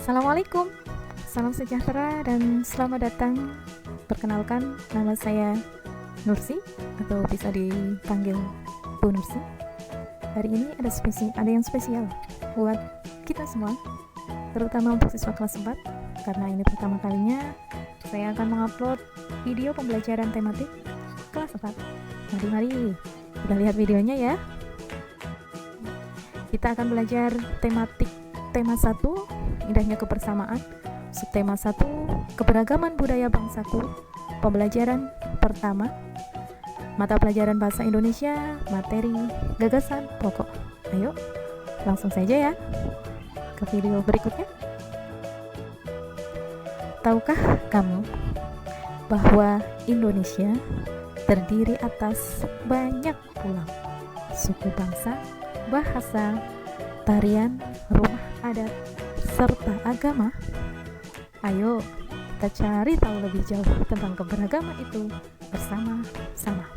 Assalamualaikum, salam sejahtera dan selamat datang. Perkenalkan, nama saya Nursi atau bisa dipanggil Bu Nursi. Hari ini ada yang spesial buat kita semua, terutama untuk siswa kelas 4, karena ini pertama kalinya saya akan mengupload video pembelajaran tematik kelas 4. Mari, udah lihat videonya ya. Kita akan belajar tema 1, indahnya kebersamaan. Subtema 1, keberagaman budaya bangsaku. Pembelajaran pertama, mata pelajaran bahasa Indonesia, materi gagasan pokok. Ayo, langsung saja ya ke video berikutnya. Tahukah kamu bahwa Indonesia terdiri atas banyak pulau, suku bangsa, bahasa, tarian, rumah adat, serta agama? Ayo, kita cari tahu lebih jauh tentang keberagaman itu bersama-sama.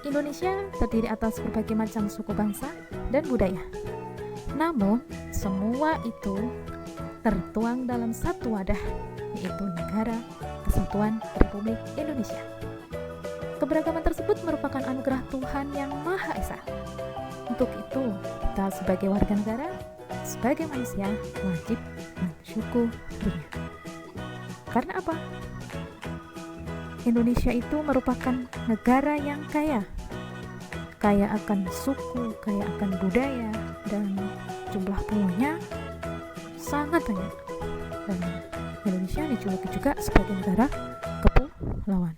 Indonesia terdiri atas berbagai macam suku bangsa dan budaya. Namun, semua itu tertuang dalam satu wadah, yaitu Negara Kesatuan Republik Indonesia. Keberagaman tersebut merupakan anugerah Tuhan yang Maha Esa. Untuk itu, kita sebagai warga negara, sebagai manusia, wajib mensyukurinya. Karena apa? Indonesia itu merupakan negara yang kaya akan suku, kaya akan budaya, dan jumlah pulau-nya sangat banyak. Dan Indonesia dijuluki juga sebagai negara kepulauan.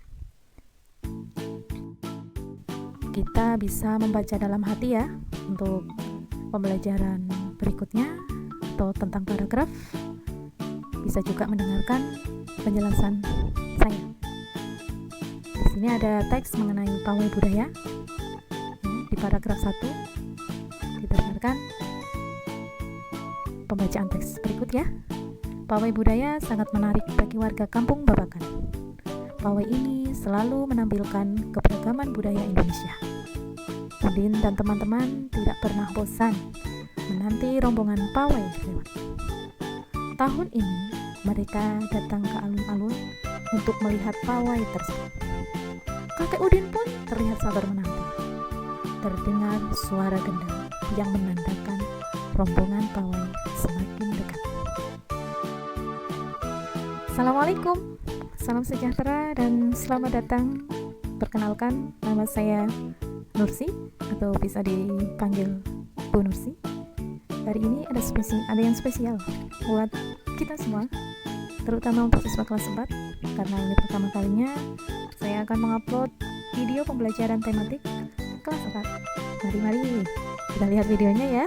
Kita bisa membaca dalam hati ya untuk pembelajaran berikutnya atau tentang paragraf. Bisa juga mendengarkan penjelasan saya. Di sini ada teks mengenai pawai budaya. Di paragraf 1 kita dengarkan pembacaan teks berikut ya. Pawai budaya sangat menarik bagi warga kampung Babakan. Pawai ini selalu menampilkan keberagaman budaya Indonesia. Udin dan teman-teman tidak pernah bosan menanti rombongan pawai lewat. Tahun ini mereka datang ke alun-alun untuk melihat pawai tersebut. Kakek Udin pun terlihat sabar menanti. Terdengar suara gendang yang menandakan rombongan pawai semakin dekat. Assalamualaikum, salam sejahtera dan selamat datang. Perkenalkan, nama saya Nursi atau bisa dipanggil Bu Nursi. Hari ini ada yang spesial buat kita semua, terutama untuk siswa kelas 4, karena ini pertama kalinya saya akan mengupload video pembelajaran tematik kelas 4. Mari, kita lihat videonya ya.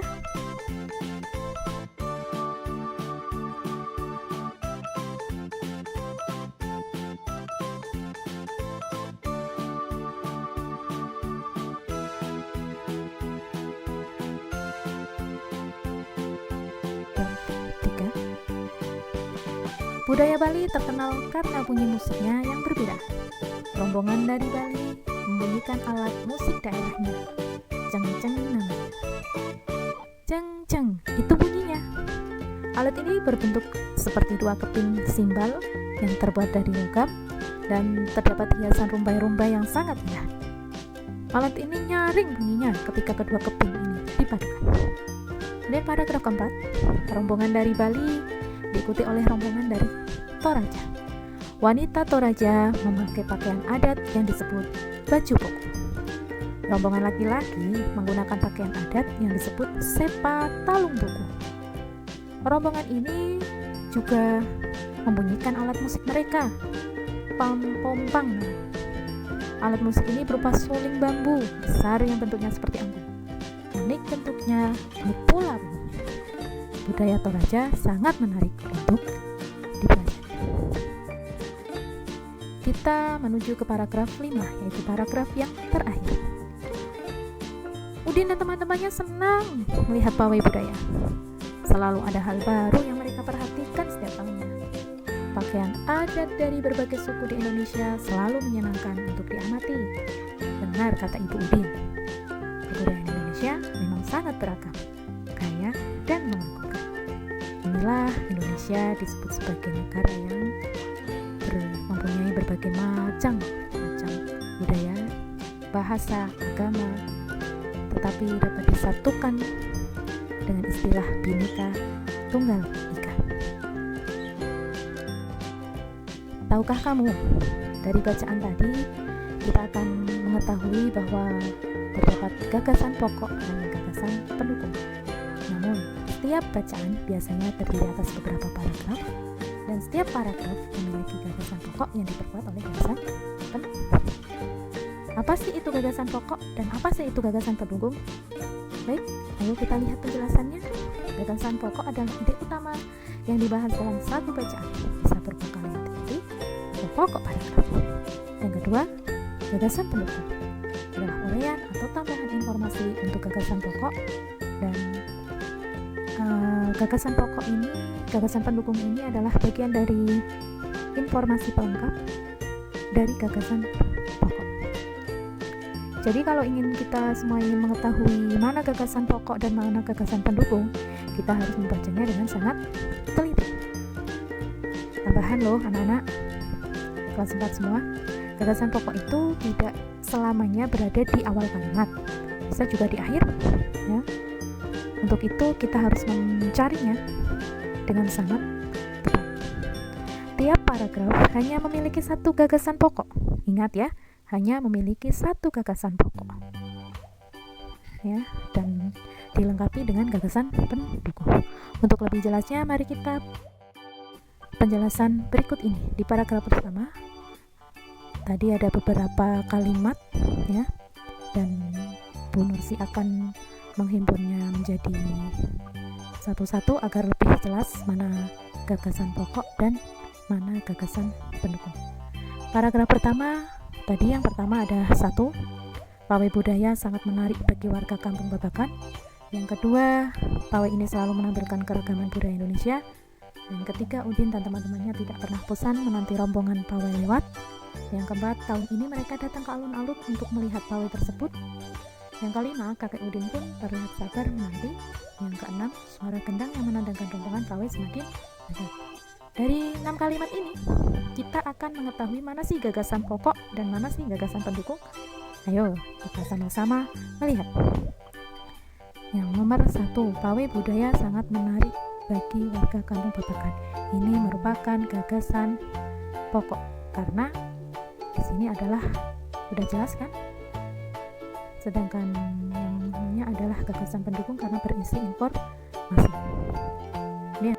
Budaya Bali terkenal karena bunyi musiknya yang berbeda. Rombongan dari Bali membunyikan alat musik daerahnya. Ceng-ceng namanya. Ceng-ceng, itu bunyinya. Alat ini berbentuk seperti dua keping simbal yang terbuat dari logam dan terdapat hiasan rumbai-rumbai yang sangat indah. Alat ini nyaring bunyinya ketika kedua keping ini dipadukan. Dan paragraf keempat, rombongan dari Bali diikuti oleh rombongan dari Toraja. Wanita Toraja memakai pakaian adat yang disebut baju koko. Rombongan laki-laki menggunakan pakaian adat yang disebut sepa talung buku. Rombongan ini juga membunyikan alat musik mereka, pam-pompang. Alat musik ini berupa suling bambu besar yang bentuknya seperti anggur. Unik bentuknya, unik pula bunyinya. Budaya Toraja sangat menarik untuk dipelajari. Kita menuju ke paragraf 5, yaitu paragraf yang terakhir. Udin dan teman-temannya senang melihat pawai budaya. Selalu ada hal baru yang mereka perhatikan setiap tahunnya. Pakaian adat dari berbagai suku di Indonesia selalu menyenangkan untuk diamati. Benar kata Ibu Udin, kebudayaan Indonesia memang sangat beragam, kaya, dan mengagumkan. Inilah Indonesia disebut sebagai negara yang mempunyai berbagai macam budaya, bahasa, agama, tetapi dapat disatukan dengan istilah Bhinneka Tunggal Ika. Tahukah kamu, dari bacaan tadi kita akan mengetahui bahwa terdapat gagasan pokok dan gagasan pendukung. Namun, setiap bacaan biasanya terdiri atas beberapa paragraf, dan setiap paragraf memiliki gagasan pokok yang diperkuat oleh gagasan pendukung. Apa sih itu gagasan pokok dan apa sih itu gagasan pendukung? Baik, ayo kita lihat penjelasannya. Gagasan pokok adalah ide utama yang dibahas dalam satu bacaan, bisa berupa kalimat inti atau pokok paragraf. Yang kedua, gagasan pendukung adalah uraian atau tambahan informasi untuk gagasan pokok, dan gagasan pendukung ini adalah bagian dari informasi pelengkap dari gagasan pokok. Jadi kalau kita semua ingin mengetahui mana gagasan pokok dan mana gagasan pendukung, kita harus membacanya dengan sangat teliti. Tambahan loh anak-anak kelas 4 semua, gagasan pokok itu tidak selamanya berada di awal kalimat, bisa juga di akhir ya. Untuk itu kita harus mencarinya dengan sangat tepat. Tiap paragraf hanya memiliki satu gagasan pokok. Ingat ya, hanya memiliki satu gagasan pokok ya, dan dilengkapi dengan gagasan pendukung. Untuk lebih jelasnya, mari kita penjelasan berikut ini. Di paragraf pertama tadi ada beberapa kalimat ya, dan Bu Nursi akan menghimpunnya menjadi satu-satu agar lebih jelas mana gagasan pokok dan mana gagasan pendukung. Paragraf pertama tadi, yang pertama ada 1, pawai budaya sangat menarik bagi warga Kampung Babakan. Yang kedua, pawai ini selalu menampilkan keragaman budaya Indonesia. Yang ketiga, Udin dan teman-temannya tidak pernah bosan menanti rombongan pawai lewat. Yang keempat, tahun ini mereka datang ke alun-alun untuk melihat pawai tersebut. Yang kelima, kakek Udin pun terlihat sabar menanti. Yang keenam, suara gendang yang menandangkan rombongan pawai semakin dekat. Dari 6 kalimat ini, kita akan mengetahui mana sih gagasan pokok dan mana sih gagasan pendukung. Ayo, kita sama-sama melihat. Yang nomor 1, pawai budaya sangat menarik bagi warga Kampung Babakan. Ini merupakan gagasan pokok karena di sini adalah sudah jelas kan? Sedangkan yang namanya adalah gagasan pendukung karena berisi informasi. Ini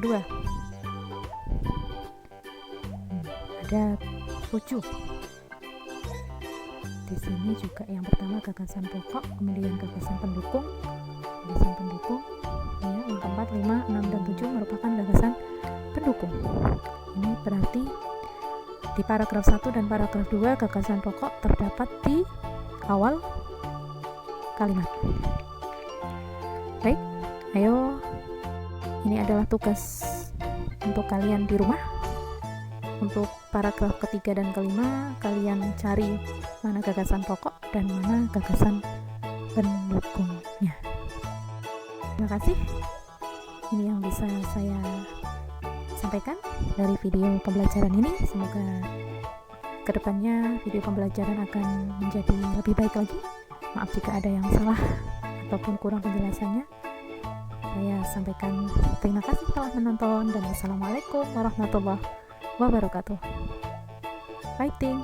kedua, ada 7. Di sini juga yang pertama gagasan pokok, kemudian gagasan pendukung ya. Yang keempat, 5, 6, dan 7 merupakan gagasan pendukung. Ini berarti di paragraf 1 dan paragraf 2 gagasan pokok terdapat di awal kalimat. Baik, ayo, ini adalah tugas untuk kalian di rumah. Untuk paragraf ketiga dan kelima, kalian cari mana gagasan pokok dan mana gagasan pendukungnya. Terima kasih. Ini yang bisa saya sampaikan dari video pembelajaran ini. Semoga kedepannya video pembelajaran akan menjadi lebih baik lagi. Maaf jika ada yang salah ataupun kurang penjelasannya. Saya sampaikan terima kasih telah menonton, dan wassalamualaikum warahmatullahi wabarakatuh. Fighting!